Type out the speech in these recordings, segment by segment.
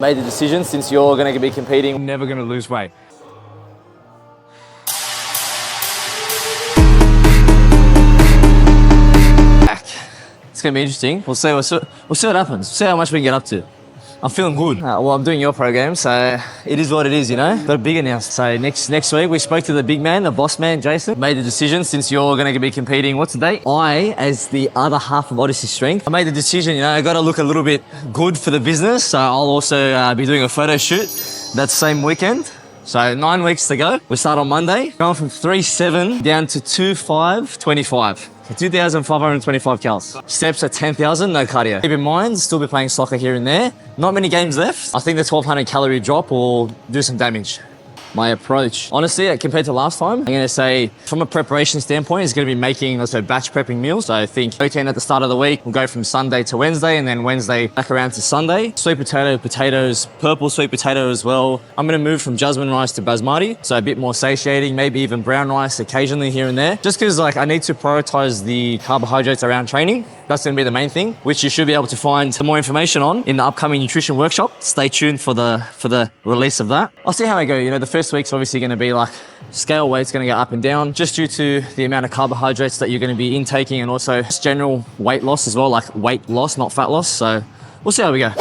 Made the decision since you're going to be competing. I'm never going to lose weight. It's going to be interesting. We'll see what happens. See how much we can get up to. I'm feeling good. Well, I'm doing your program, so it is what it is, you know? Got a big announcement. So next week, we spoke to the big man, the boss man, Jason. Made the decision since you're going to be competing. What's the date? I, as the other half of Odyssey Strength, I made the decision, you know, I got to look a little bit good for the business. So I'll also be doing a photo shoot that same weekend. So 9 weeks to go. We start on Monday. Going from 3.7 down to 2.5.25. 2,525 calories. Steps at 10,000, no cardio. Keep in mind, still be playing soccer here and there. Not many games left. I think the 1,200 calorie drop will do some damage. My approach, honestly, compared to last time, I'm going to say from a preparation standpoint, it's going to be making, let's say, batch prepping meals. So I think protein at the start of the week will go from Sunday to Wednesday, and then Wednesday back around to Sunday. Sweet potato, potatoes, purple sweet potato as well. I'm going to move from jasmine rice to basmati, so a bit more satiating, maybe even brown rice occasionally here and there. Just because like I need to prioritize the carbohydrates around training. That's going to be the main thing, which you should be able to find some more information on in the upcoming nutrition workshop. Stay tuned for the release of that. I'll see how I go. You know, the first week's obviously going to be like scale weight's going to go up and down just due to the amount of carbohydrates that you're going to be intaking, and also just general weight loss as well, like weight loss, not fat loss. So we'll see how we go.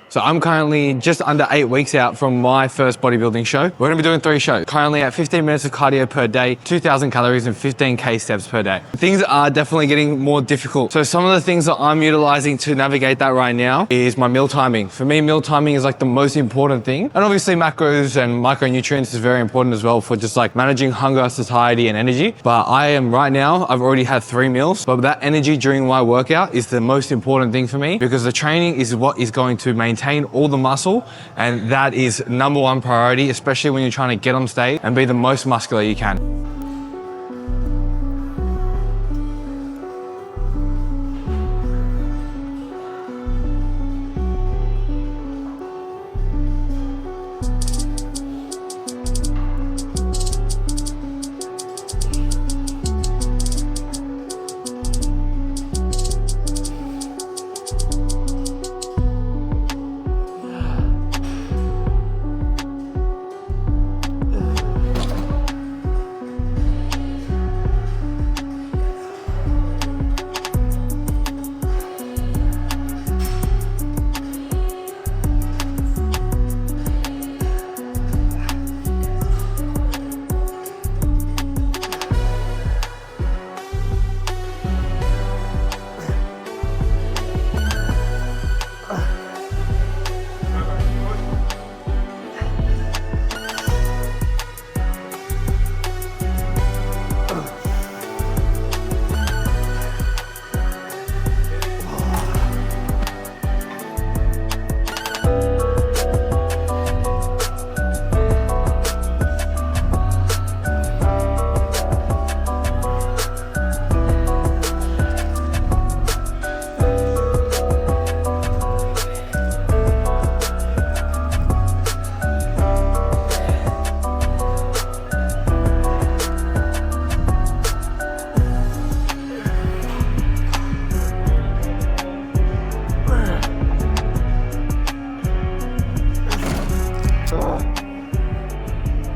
So I'm currently just under 8 weeks out from my first bodybuilding show. We're going to be doing 3 shows. Currently at 15 minutes of cardio per day, 2,000 calories and 15K steps per day. Things are definitely getting more difficult. So some of the things that I'm utilizing to navigate that right now is my meal timing. For me, meal timing is like the most important thing. And obviously macros and micronutrients is very important as well for just like managing hunger, satiety and energy. But I am right now, I've already had 3 meals, but that energy during my workout is the most important thing for me, because the training is what is going to maintain all the muscle, and that is #1 priority, especially when you're trying to get on stage and be the most muscular you can.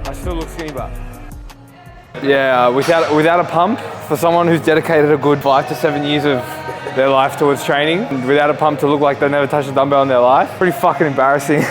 I still look skinny, but yeah, without a pump, for someone who's dedicated a good 5 to 7 years of their life towards training, without a pump to look like they've never touched a dumbbell in their life, pretty fucking embarrassing.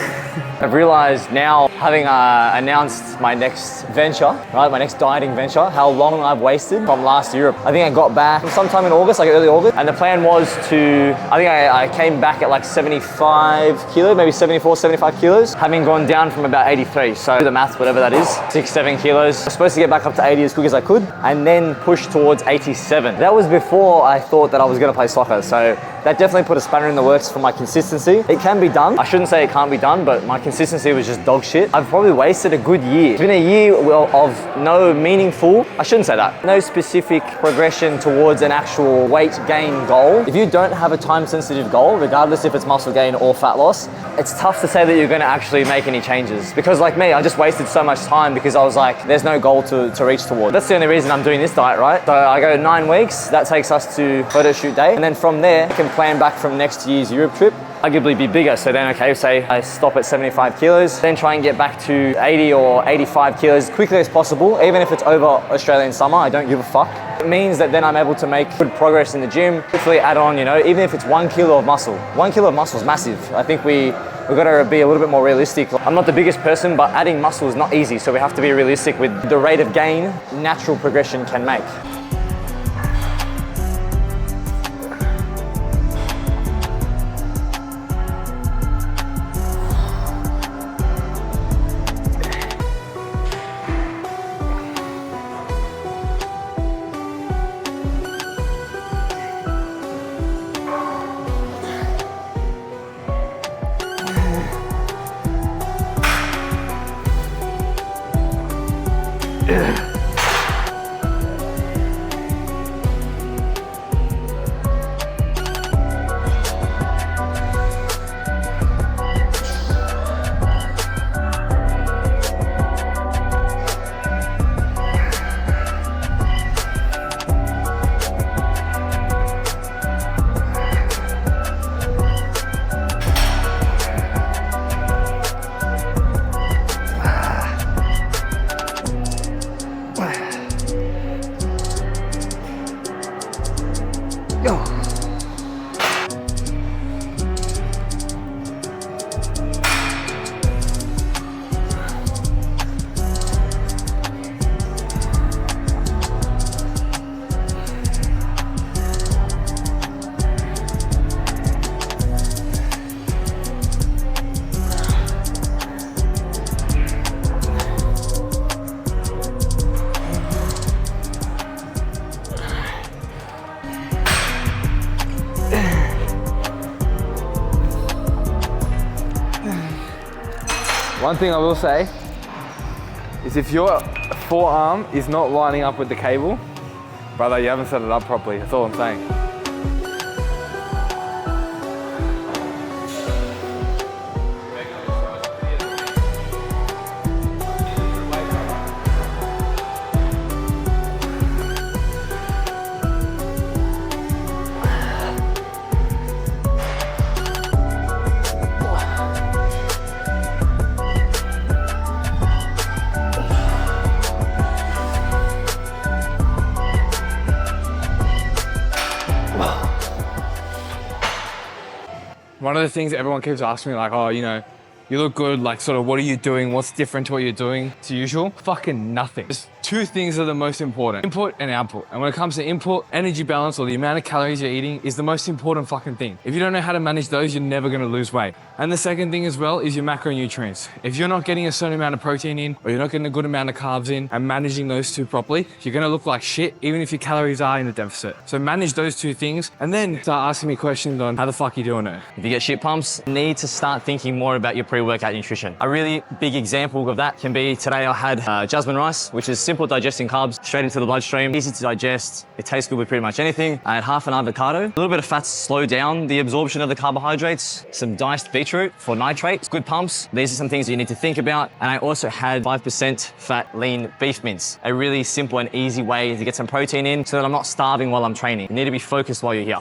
I've realized now, having announced my next venture, right, my next dieting venture, how long I've wasted from last Europe. I think I got back sometime in August, like early August, and the plan was to, I came back at like 75 kilos, maybe 74, 75 kilos, having gone down from about 83. So do the maths, whatever that is, 6, 7 kilos. I was supposed to get back up to 80 as quick as I could, and then push towards 87. That was before I thought that I was gonna play soccer. So that definitely put a spanner in the works for my consistency. It can be done. I shouldn't say it can't be done, but my consistency was just dog shit. I've probably wasted a good year. It's been a year of no meaningful, I shouldn't say that, no specific progression towards an actual weight gain goal. If you don't have a time sensitive goal, regardless if it's muscle gain or fat loss, it's tough to say that you're gonna actually make any changes. Because like me, I just wasted so much time because I was like, there's no goal to reach toward. That's the only reason I'm doing this diet, right? So I go 9 weeks, that takes us to photo shoot day. And then from there, I can plan back from next year's Europe trip arguably be bigger. So then, okay, say I stop at 75 kilos, then try and get back to 80 or 85 kilos as quickly as possible. Even if it's over Australian summer, I don't give a fuck. It means that then I'm able to make good progress in the gym. Hopefully add on, you know, even if it's 1 kilo of muscle. 1 kilo of muscle is massive. I think we've got to be a little bit more realistic. I'm not the biggest person, but adding muscle is not easy. So we have to be realistic with the rate of gain natural progression can make. One thing I will say is if your forearm is not lining up with the cable, brother, you haven't set it up properly. That's all I'm saying. One of the things everyone keeps asking me, like, oh, you know, you look good, like, sort of, what are you doing? What's different to what you're doing to usual? Fucking nothing. Just two things are the most important: input and output. And when it comes to input, energy balance, or the amount of calories you're eating, is the most important fucking thing. If you don't know how to manage those, you're never gonna lose weight. And the second thing as well is your macronutrients. If you're not getting a certain amount of protein in, or you're not getting a good amount of carbs in, and managing those two properly, you're gonna look like shit, even if your calories are in a deficit. So manage those two things, and then start asking me questions on how the fuck you doing it. If you get shit pumps, you need to start thinking more about your pre-workout nutrition. A really big example of that can be today I had jasmine rice, which is simple digesting carbs straight into the bloodstream, easy to digest. It tastes good with pretty much anything. I had half an avocado, a little bit of fats slow down the absorption of the carbohydrates, some diced beetroot for nitrates, good pumps. These are some things that you need to think about. And I also had 5% fat lean beef mince, a really simple and easy way to get some protein in so that I'm not starving while I'm training. You need to be focused while you're here.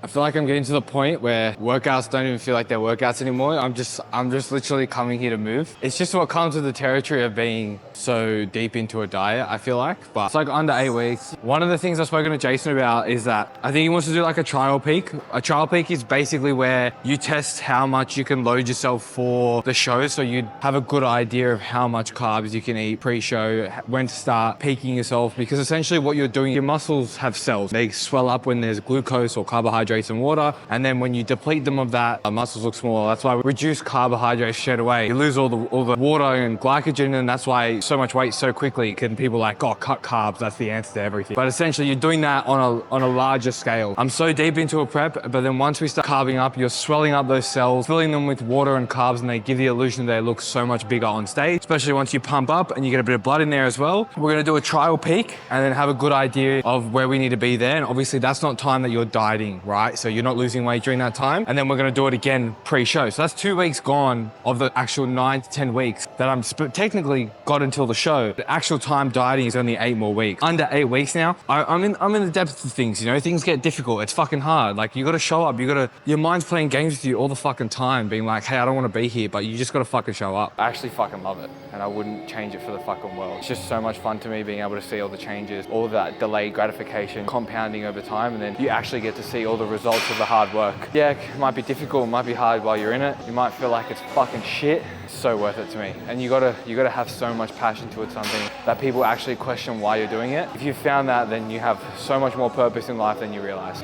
I feel like I'm getting to the point where workouts don't even feel like they're workouts anymore. I'm just literally coming here to move. It's just what comes with the territory of being so deep into a diet, I feel like. But it's like under 8 weeks. One of the things I've spoken to Jason about is that I think he wants to do like a trial peak. A trial peak is basically where you test how much you can load yourself for the show. So you'd have a good idea of how much carbs you can eat pre-show, when to start peaking yourself, because essentially what you're doing, your muscles have cells. They swell up when there's glucose or carbohydrates and water. And then when you deplete them of that, the muscles look smaller. That's why we reduce carbohydrates straight away. You lose all the water and glycogen, and that's why so much weight so quickly. Can people like, oh, cut carbs, that's the answer to everything. But essentially you're doing that on a larger scale. I'm so deep into a prep, but then once we start carving up, you're swelling up those cells, filling them with water and carbs, and they give the illusion that they look so much bigger on stage, especially once you pump up and you get a bit of blood in there as well. We're gonna do a trial peak and then have a good idea of where we need to be there. And obviously that's not time that you're dieting, right? So you're not losing weight during that time. And then we're gonna do it again pre-show. So that's 2 weeks gone of the actual 9 to 10 weeks that I'm technically got until the show. The actual time dieting is only 8 more weeks. Under 8 weeks now, I'm in the depths of things, you know, things get difficult. It's fucking hard. Like you gotta show up, your mind's playing games with you all the fucking time, being like, hey, I don't wanna be here, but you just gotta fucking show up. I actually fucking love it, and I wouldn't change it for the fucking world. It's just so much fun to me being able to see all the changes, all of that delayed gratification compounding over time, and then you actually get to see all the results of the hard work. Yeah, it might be difficult, it might be hard while you're in it. You might feel like it's fucking shit. It's so worth it to me. And you gotta have so much passion towards something that people actually question why you're doing it. If you've found that, then you have so much more purpose in life than you realize.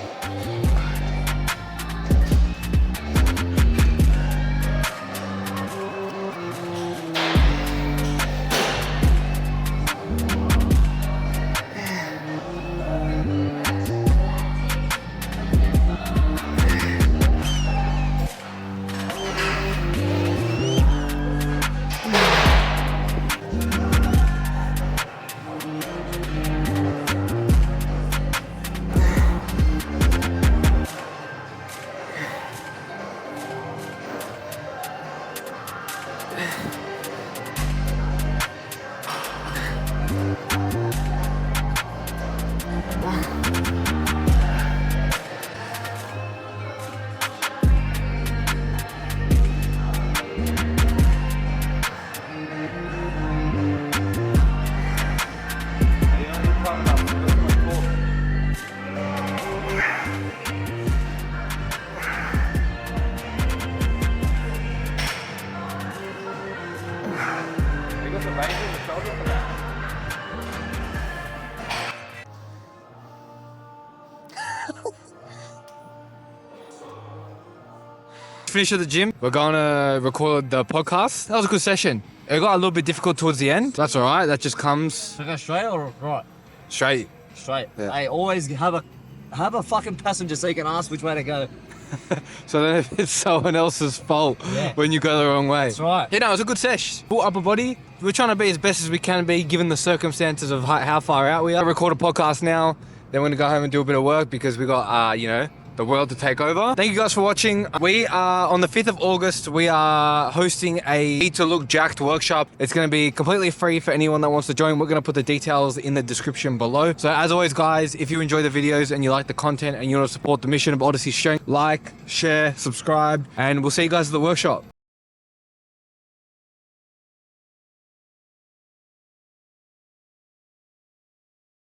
Finish at the gym. We're going to record the podcast. That was a good session. It got a little bit difficult towards the end. That's all right. That just comes So go straight or right? straight. Straight. Yeah. Hey, always have a fucking passenger so you can ask which way to go. So then if it's someone else's fault when you go the wrong way. That's right. You know, it was a good sesh. Full upper body. We're trying to be as best as we can be given the circumstances of how far out we are. Record a podcast now. Then we're going to go home and do a bit of work because we got, the world to take over. Thank you guys for watching. We are on the 5th of August. We are hosting a Need to Look Jacked workshop. It's going to be completely free for anyone that wants to join. We're going to put the details in the description below. So as always, guys, if you enjoy the videos and you like the content and you want to support the mission of Odyssey Strength, like, share, subscribe, and we'll see you guys at the workshop.